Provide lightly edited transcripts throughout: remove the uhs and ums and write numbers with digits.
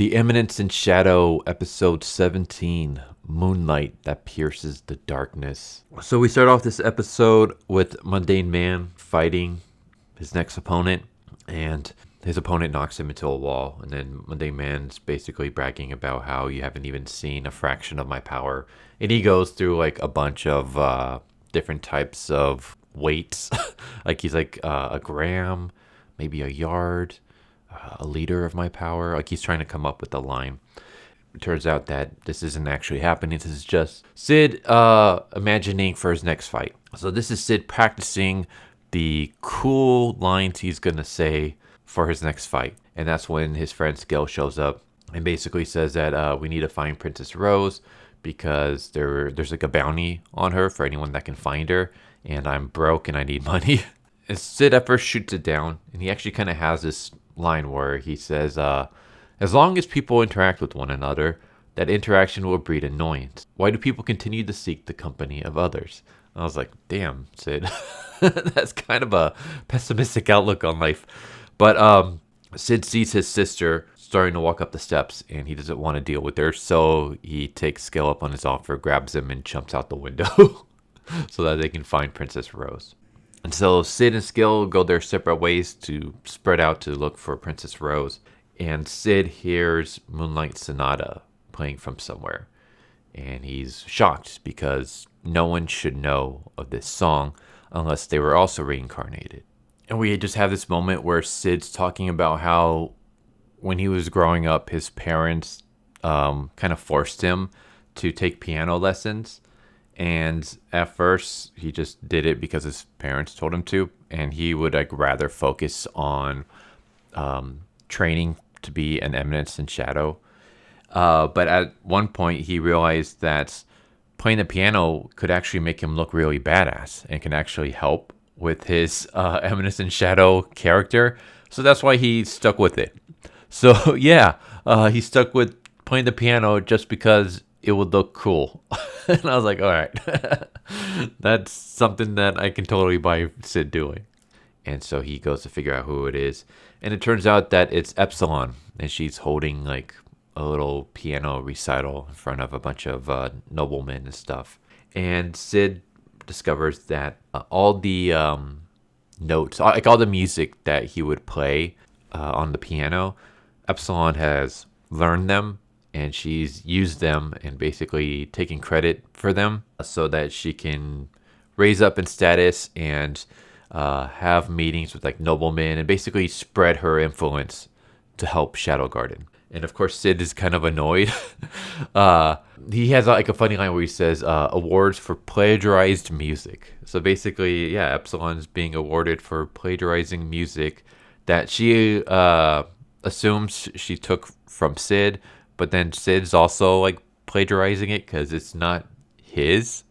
The Eminence in Shadow, episode 17, Moonlight that pierces the darkness. So we start off this episode with Mundane Man fighting his next opponent, and his opponent knocks him into a wall, and then Mundane Man's basically bragging about how you haven't even seen a fraction of my power. And he goes through like a bunch of different types of weights. Like he's like a gram, maybe a yard, a liter of my power. Like he's trying to come up with a line. It turns out that this isn't actually happening. This is just Cid imagining for his next fight. So this is Cid practicing the cool lines he's going to say for his next fight. And that's when his friend Skel shows up and basically says that we need to find Princess Rose because there's like a bounty on her for anyone that can find her. And I'm broke and I need money. And Cid at first shoots it down. And he actually kind of has this line where he says, as long as people interact with one another, that interaction will breed annoyance. Why do people continue to seek the company of others? I was like, damn, Cid. That's kind of a pessimistic outlook on life. But Cid sees his sister starting to walk up the steps, and he doesn't want to deal with her. So he takes Skel up on his offer, grabs him, and jumps out the window so that they can find Princess Rose. And so Cid and Skel go their separate ways to spread out to look for Princess Rose. And Cid hears Moonlight Sonata playing from somewhere. And he's shocked because no one should know of this song unless they were also reincarnated. And we just have this moment where Cid's talking about how when he was growing up, his parents kind of forced him to take piano lessons. And at first, he just did it because his parents told him to. And he would like rather focus on training to be an Eminence in Shadow. But at one point, he realized that playing the piano could actually make him look really badass and can actually help with his Eminence in Shadow character. So that's why he stuck with it. So yeah, he stuck with playing the piano just because it would look cool. And I was like, all right, that's something that I can totally buy Cid doing. And so he goes to figure out who it is. And it turns out that it's Epsilon. And she's holding like a little piano recital in front of a bunch of noblemen and stuff. And Cid discovers that all the notes, like all the music that he would play on the piano, Epsilon has learned them. And she's used them and basically taken credit for them so that she can raise up in status and have meetings with like noblemen and basically spread her influence to help Shadow Garden. And of course, Cid is kind of annoyed. He has like a funny line where he says, awards for plagiarized music. So basically, yeah, Epsilon's being awarded for plagiarizing music that she assumes she took from Cid. But then Cid's also like plagiarizing it because it's not his,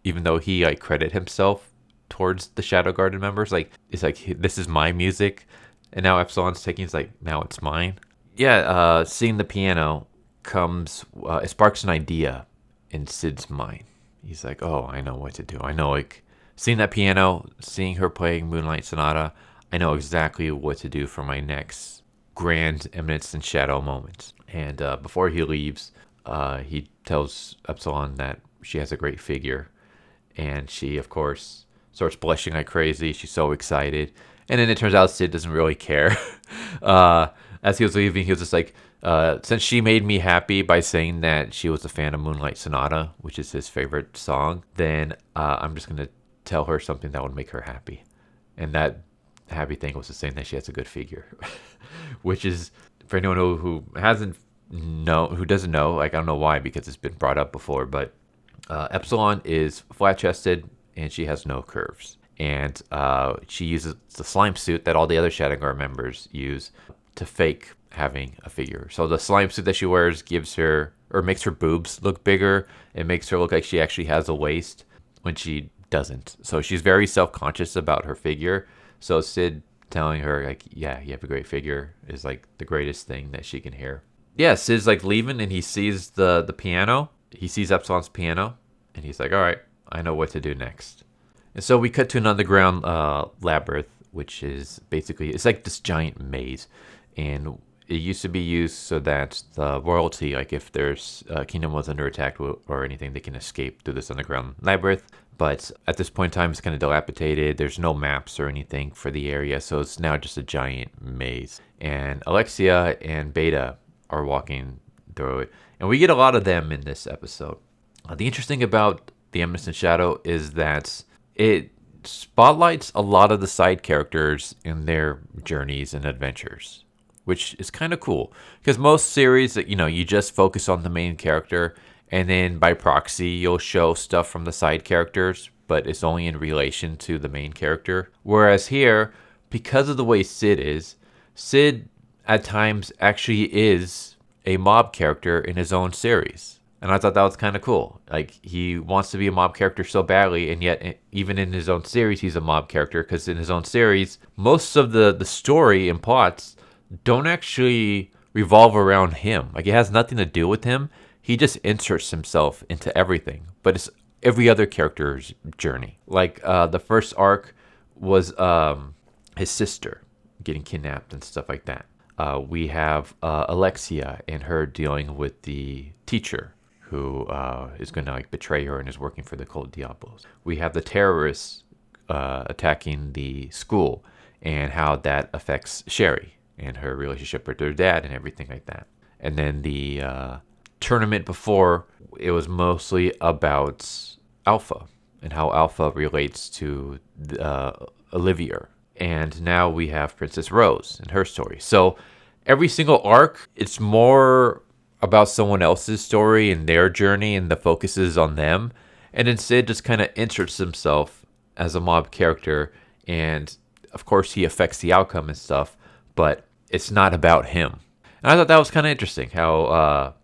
even though he like credit himself towards the Shadow Garden members. Like it's like this is my music, and now Epsilon's taking it's like now it's mine. Yeah, seeing the piano comes, it sparks an idea in Cid's mind. He's like, oh, I know what to do. I know like seeing that piano, seeing her playing Moonlight Sonata, I know exactly what to do for my next grand Eminence in Shadow moment. And before he leaves, he tells Epsilon that she has a great figure. And she, of course, starts blushing like crazy. She's so excited. And then it turns out Cid doesn't really care. As he was leaving, he was just like, since she made me happy by saying that she was a fan of Moonlight Sonata, which is his favorite song, then I'm just going to tell her something that would make her happy. And that happy thing was just saying that she has a good figure. Which is, for anyone who doesn't know, like I don't know why because it's been brought up before, but Epsilon is flat-chested and she has no curves, and she uses the slime suit that all the other Shadow Guard members use to fake having a figure. So the slime suit that she wears gives her or makes her boobs look bigger. It makes her look like she actually has a waist when she doesn't. So she's very self-conscious about her figure. So Cid telling her like, yeah, you have a great figure is like the greatest thing that she can hear. Yeah, Cid's like leaving and he sees the piano. He sees Epsilon's piano and he's like, all right, I know what to do next. And so we cut to an underground labyrinth, which is basically, it's like this giant maze. And It used to be used so that the royalty, like if there's kingdom was under attack or anything, they can escape through this underground labyrinth. But at this point in time, it's kind of dilapidated. There's no maps or anything for the area, so it's now just a giant maze. And Alexia and Beta are walking through it, and we get a lot of them in this episode. The interesting about the Eminence and Shadow is that it spotlights a lot of the side characters in their journeys and adventures, which is kind of cool. Because most series, you just focus on the main character, and then by proxy, you'll show stuff from the side characters, but it's only in relation to the main character. Whereas here, because of the way Cid is, Cid at times actually is a mob character in his own series. And I thought that was kind of cool. Like, he wants to be a mob character so badly, and yet even in his own series, he's a mob character, because in his own series, most of the story and plots don't actually revolve around him. Like, it has nothing to do with him. He just inserts himself into everything, but it's every other character's journey. Like, the first arc was his sister getting kidnapped and stuff like that. We have Alexia and her dealing with the teacher who is going to betray her and is working for the cult Diabolos. We have the terrorists attacking the school and how that affects Sherry and her relationship with her dad and everything like that. And then the tournament before, it was mostly about Alpha and how Alpha relates to Olivia. And now we have Princess Rose and her story. So every single arc, it's more about someone else's story and their journey, and the focus is on them. And then Cid just kind of inserts himself as a mob character, and of course he affects the outcome and stuff, but it's not about him. And I thought that was kind of interesting how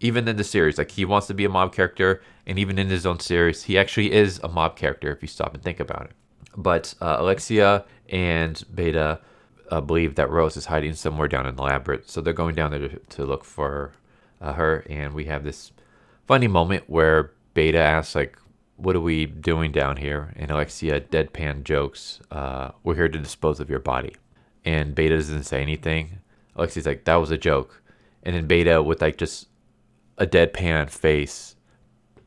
even in the series, like, he wants to be a mob character, and even in his own series, he actually is a mob character if you stop and think about it. But Alexia and Beta believe that Rose is hiding somewhere down in the labyrinth, so they're going down there to look for her. And we have this funny moment where Beta asks, like, what are we doing down here? And Alexia deadpan jokes, we're here to dispose of your body. And Beta doesn't say anything. Alexia's like, that was a joke. And then Beta, with just a deadpan face,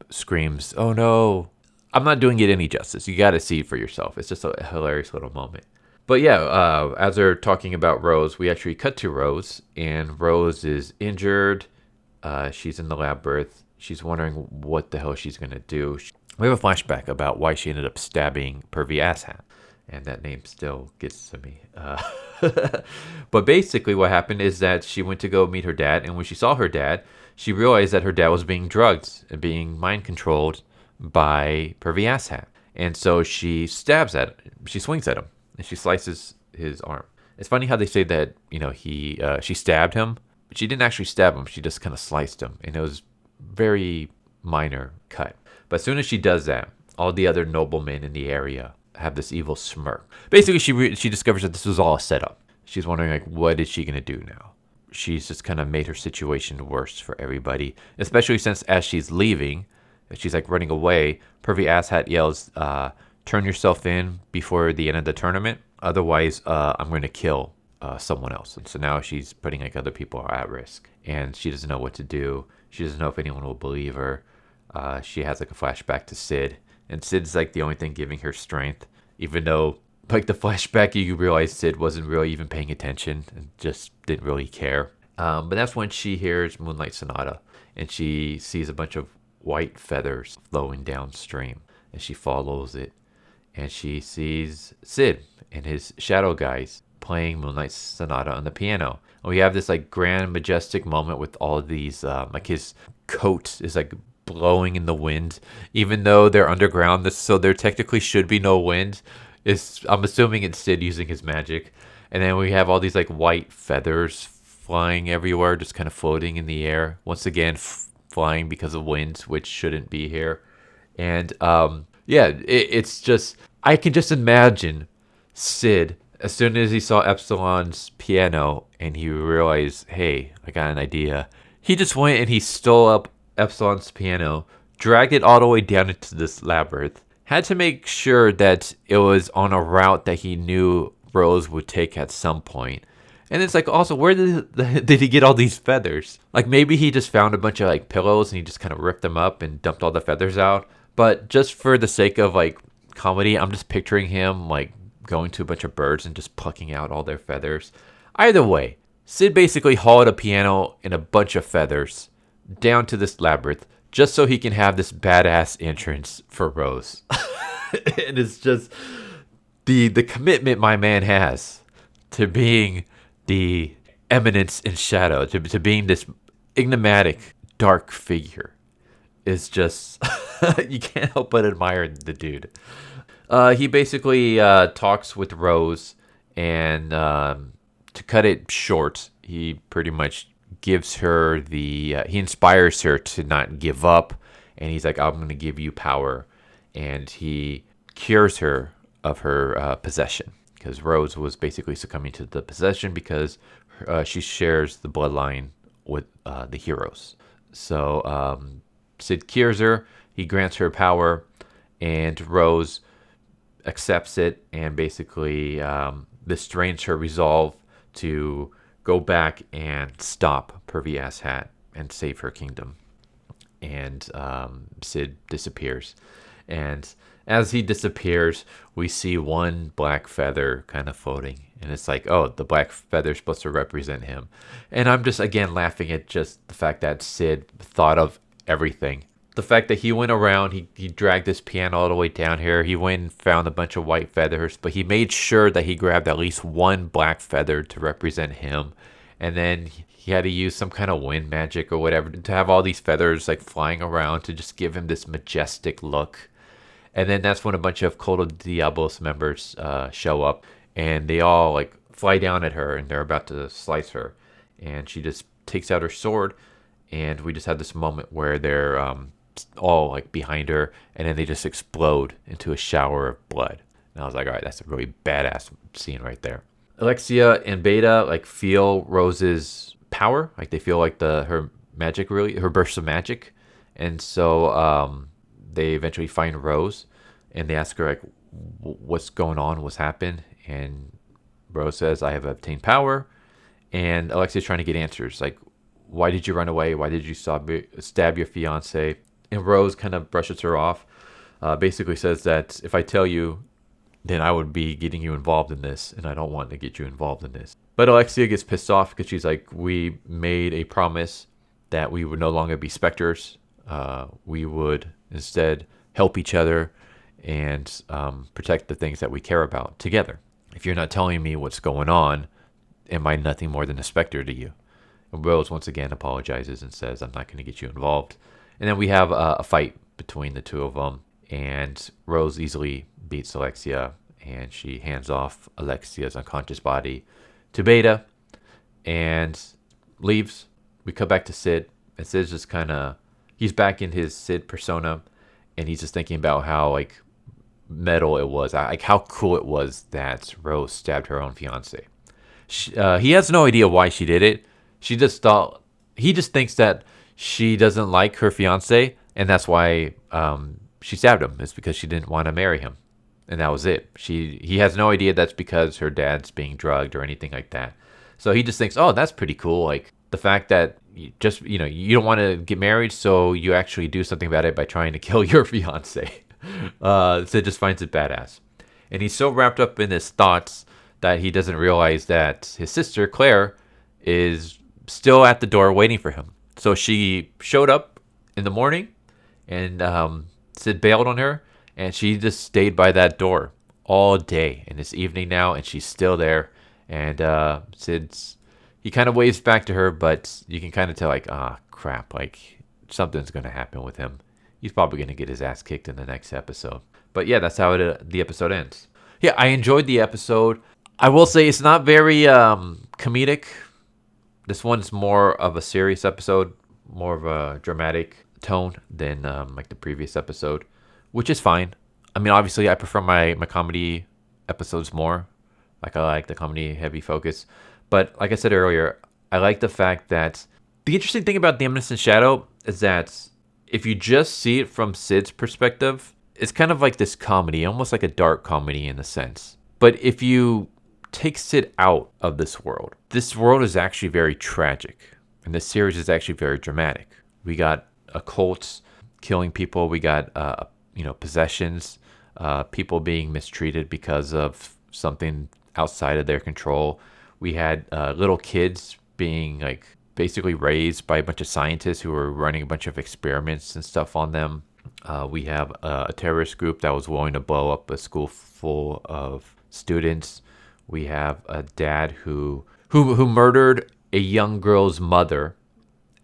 screams, oh no. I'm not doing it any justice. You got to see it for yourself. It's just a hilarious little moment. But yeah, as they're talking about Rose, we actually cut to Rose, and Rose is injured. She's in the labyrinth. She's wondering what the hell she's going to do. We have a flashback about why she ended up stabbing Pervy Asshat, and that name still gets to me. But basically what happened is that she went to go meet her dad, and when she saw her dad, she realized that her dad was being drugged and being mind-controlled by Pervy Asshat. And so she swings at him, and she slices his arm. It's funny how they say that, she stabbed him. But she didn't actually stab him. She just kind of sliced him, and it was very minor cut. But as soon as she does that, all the other noblemen in the area have this evil smirk. Basically, she discovers that this was all a setup. She's wondering, what is she going to do now? She's just kind of made her situation worse for everybody, especially since as she's leaving, she's running away, Pervy Asshat yells, turn yourself in before the end of the tournament. Otherwise, I'm going to kill someone else. And so now she's putting other people at risk, and she doesn't know what to do. She doesn't know if anyone will believe her. She has a flashback to Cid, and Cid's the only thing giving her strength, even though the flashback, you realize Cid wasn't really even paying attention and just didn't really care. But that's when she hears Moonlight Sonata, and she sees a bunch of white feathers flowing downstream, and she follows it, and she sees Cid and his shadow guys playing Moonlight Sonata on the piano. And we have this grand majestic moment with all of these his coat is blowing in the wind, even though they're underground, so there technically should be no wind. I'm assuming it's Cid using his magic. And then we have all these white feathers flying everywhere, just kind of floating in the air, once again flying because of wind, which shouldn't be here. And it's just, I can just imagine Cid, as soon as he saw Epsilon's piano and he realized, hey, I got an idea, he just went and he stole up Epsilon's piano, dragged it all the way down into this labyrinth, had to make sure that it was on a route that he knew Rose would take at some point, And it's like, also, where did he get all these feathers? Like, maybe he just found a bunch of like pillows and he just kind of ripped them up and dumped all the feathers out. But just for the sake of like comedy, I'm just picturing him like going to a bunch of birds and just plucking out all their feathers. Either way, Cid basically hauled a piano and a bunch of feathers down to this labyrinth just so he can have this badass entrance for Rose. And it's just the commitment my man has to being the eminence in shadow, to being this enigmatic, dark figure is just, you can't help but admire the dude. He basically talks with Rose, and to cut it short, he pretty much gives her he inspires her to not give up, and he's like, I'm going to give you power, and he cures her of her possession, because Rose was basically succumbing to the possession because she shares the bloodline with the heroes. So Cid cures her, he grants her power, and Rose accepts it, and basically this strains her resolve to go back and stop Pervy Ass Hat and save her kingdom. And Cid disappears. And as he disappears, we see one black feather kind of floating. And it's like, oh, the black feather is supposed to represent him. And I'm just, again, laughing at just the fact that Cid thought of everything. The fact that he went around, he dragged this piano all the way down here. He went and found a bunch of white feathers, but he made sure that he grabbed at least one black feather to represent him. And then he had to use some kind of wind magic or whatever to have all these feathers like flying around to just give him this majestic look. And then that's when a bunch of Cult of Diabolos members show up, and they all like fly down at her, and they're about to slice her. And she just takes out her sword, and we just have this moment where they're all like behind her, and then they just explode into a shower of blood. And I was like, all right, that's a really badass scene right there. Alexia and Beta like feel Rose's power, like they feel like her magic, really her burst of magic, and so they eventually find Rose, and they ask her like, what's going on, what's happened, and Rose says, I have obtained power. And Alexia's trying to get answers like, why did you run away, why did you stab your fiance? And Rose kind of brushes her off, basically says that if I tell you, then I would be getting you involved in this, and I don't want to get you involved in this. But Alexia gets pissed off because she's like, we made a promise that we would no longer be specters. We would instead help each other and protect the things that we care about together. If you're not telling me what's going on, am I nothing more than a specter to you? And Rose once again apologizes and says, I'm not going to get you involved. And then we have a fight between the two of them, and Rose easily beats Alexia, and she hands off Alexia's unconscious body to Beta and leaves. We come back to Cid, and Cid's just kind of, he's back in his Cid persona, and he's just thinking about how like metal it was, like how cool it was that Rose stabbed her own fiance. He has no idea why she did it. He just thinks that she doesn't like her fiance, and that's why she stabbed him. It's because she didn't want to marry him, and that was it. He has no idea that's because her dad's being drugged or anything like that. So he just thinks, oh, that's pretty cool. Like the fact that you don't want to get married, so you actually do something about it by trying to kill your fiance. Sid just finds it badass, and he's so wrapped up in his thoughts that he doesn't realize that his sister Claire is still at the door waiting for him. So she showed up in the morning, and Cid bailed on her, and she just stayed by that door all day. And it's evening now, and she's still there. And he kind of waves back to her, but you can kind of tell like, crap, like something's going to happen with him. He's probably going to get his ass kicked in the next episode. But yeah, that's how the episode ends. Yeah, I enjoyed the episode. I will say it's not very comedic. This one's more of a serious episode, more of a dramatic tone than like the previous episode, which is fine. I mean, obviously, I prefer my comedy episodes more. Like, I like the comedy heavy focus. But like I said earlier, I like the fact that the interesting thing about The Eminence in Shadow is that if you just see it from Cid's perspective, it's kind of like this comedy, almost like a dark comedy in a sense. But if you take Cid out of this world. This world is actually very tragic, and this series is actually very dramatic. We got occults killing people. We got possessions, people being mistreated because of something outside of their control. We had little kids being like basically raised by a bunch of scientists who were running a bunch of experiments and stuff on them. We have a terrorist group that was willing to blow up a school full of students. We have a dad who murdered a young girl's mother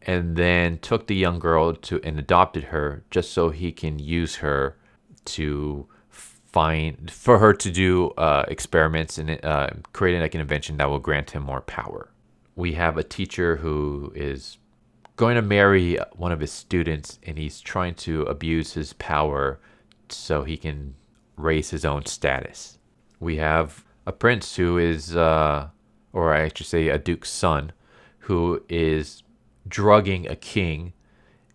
and then took the young girl and adopted her just so he can use her for her to do experiments and creating like an invention that will grant him more power. We have a teacher who is going to marry one of his students, and he's trying to abuse his power so he can raise his own status. We have a prince who is, or I should say a duke's son, who is drugging a king,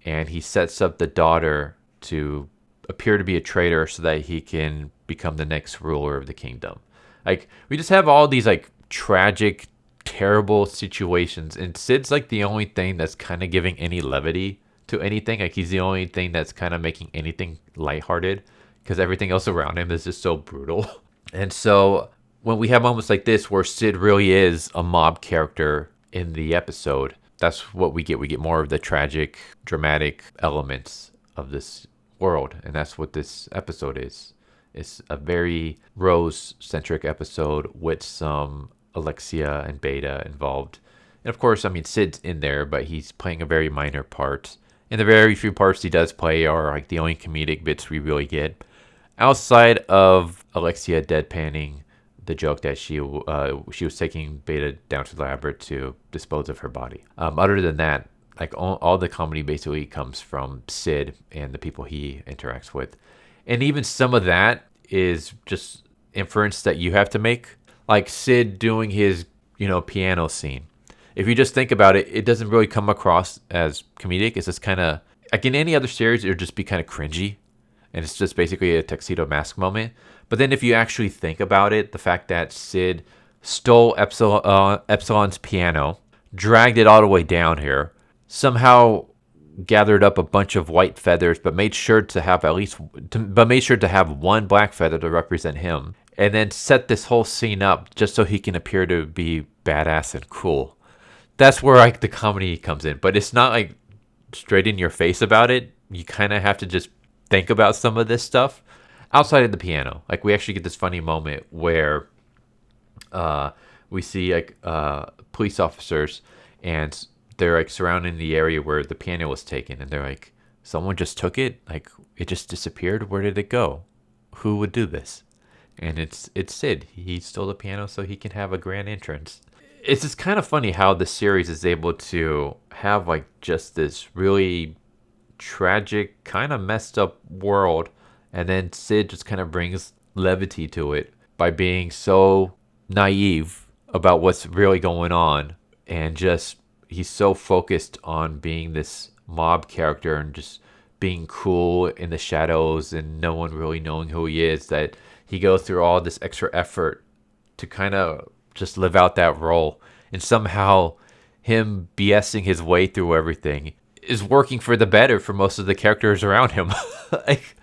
and he sets up the daughter to appear to be a traitor so that he can become the next ruler of the kingdom. Like, we just have all these like tragic, terrible situations, and Cid's like the only thing that's kind of giving any levity to anything. Like, he's the only thing that's kind of making anything lighthearted, because everything else around him is just so brutal. And so when we have moments like this where Cid really is a mob character in the episode, that's what we get. We get more of the tragic, dramatic elements of this world, and that's what this episode is. It's a very Rose-centric episode with some Alexia and Beta involved. And of course, I mean, Cid's in there, but he's playing a very minor part. And the very few parts he does play are like the only comedic bits we really get, outside of Alexia deadpanning the joke that she was taking Beta down to the lab to dispose of her body. Other than that, like all the comedy basically comes from Cid and the people he interacts with. And even some of that is just inference that you have to make. Like Cid doing his, piano scene. If you just think about it, it doesn't really come across as comedic. It's just kind of, like in any other series, it would just be kind of cringy. And it's just basically a tuxedo mask moment. But then if you actually think about it, the fact that Cid stole Epsilon's piano, dragged it all the way down here, somehow gathered up a bunch of white feathers, but made sure to have one black feather to represent him, and then set this whole scene up just so he can appear to be badass and cool. That's where like the comedy comes in, but it's not like straight in your face about it. You kind of have to just think about some of this stuff outside of the piano. Like, we actually get this funny moment where we see like police officers, and they're like surrounding the area where the piano was taken, and they're like, someone just took it? Like, it just disappeared? Where did it go? Who would do this? And it's Cid. He stole the piano so he can have a grand entrance. It's just kind of funny how the series is able to have like just this really tragic, kind of messed up world, and then Cid just kind of brings levity to it by being so naive about what's really going on, and just he's so focused on being this mob character and just being cool in the shadows and no one really knowing who he is, that he goes through all this extra effort to kind of just live out that role. And somehow him BSing his way through everything is working for the better for most of the characters around him. Like,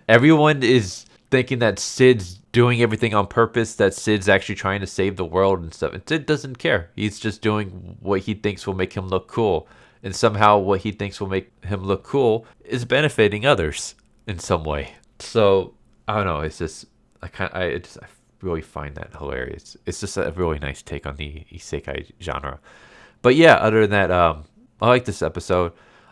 everyone is thinking that Cid's doing everything on purpose, that Cid's actually trying to save the world and stuff. And Cid doesn't care. He's just doing what he thinks will make him look cool. And somehow what he thinks will make him look cool is benefiting others in some way. So, I don't know. It's just, I really find that hilarious. It's just a really nice take on the isekai genre. But yeah, other than that, I like this episode.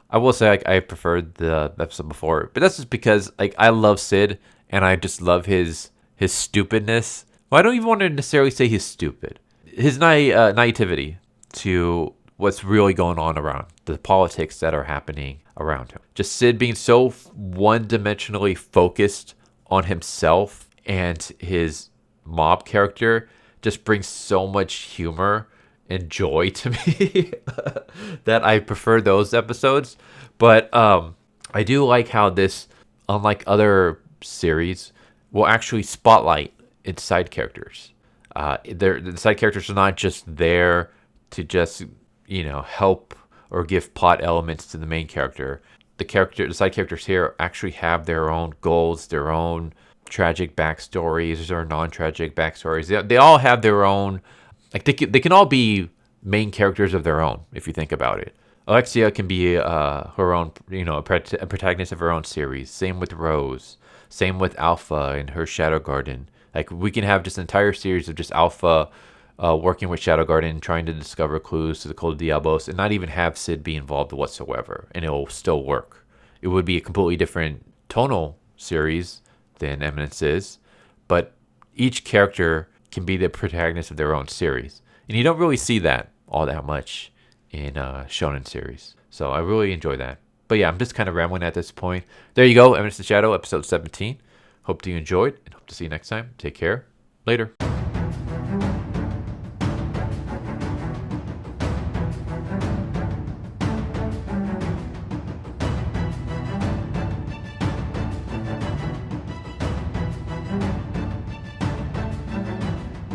I will say I preferred the episode before, but that's just because like I love Cid and I just love his stupidness. Well, I don't even want to necessarily say he's stupid. His naivety to what's really going on around the politics that are happening around him. Just Cid being so one-dimensionally focused on himself and his mob character just brings so much humor and joy to me that I prefer those episodes. But I do like how this, unlike other series, will actually spotlight its side characters. The side characters are not just there to just, help or give plot elements to the main character. The side characters here actually have their own goals, their own tragic backstories or non-tragic backstories. They all have their own, like they can all be main characters of their own if you think about it. Alexia can be her own, a protagonist of her own series. Same with Rose. Same with Alpha and her Shadow Garden. Like we can have just an entire series of just Alpha working with Shadow Garden, trying to discover clues to the Cult of Diabolos, and not even have Cid be involved whatsoever, and it will still work. It would be a completely different tonal series than Eminence is, but each character can be the protagonist of their own series, and you don't really see that all that much in shonen series. So I really enjoy that. But yeah, I'm just kind of rambling at this point. There you go, Eminence the Shadow, episode 17. Hope you enjoyed, and hope to see you next time. Take care. Later.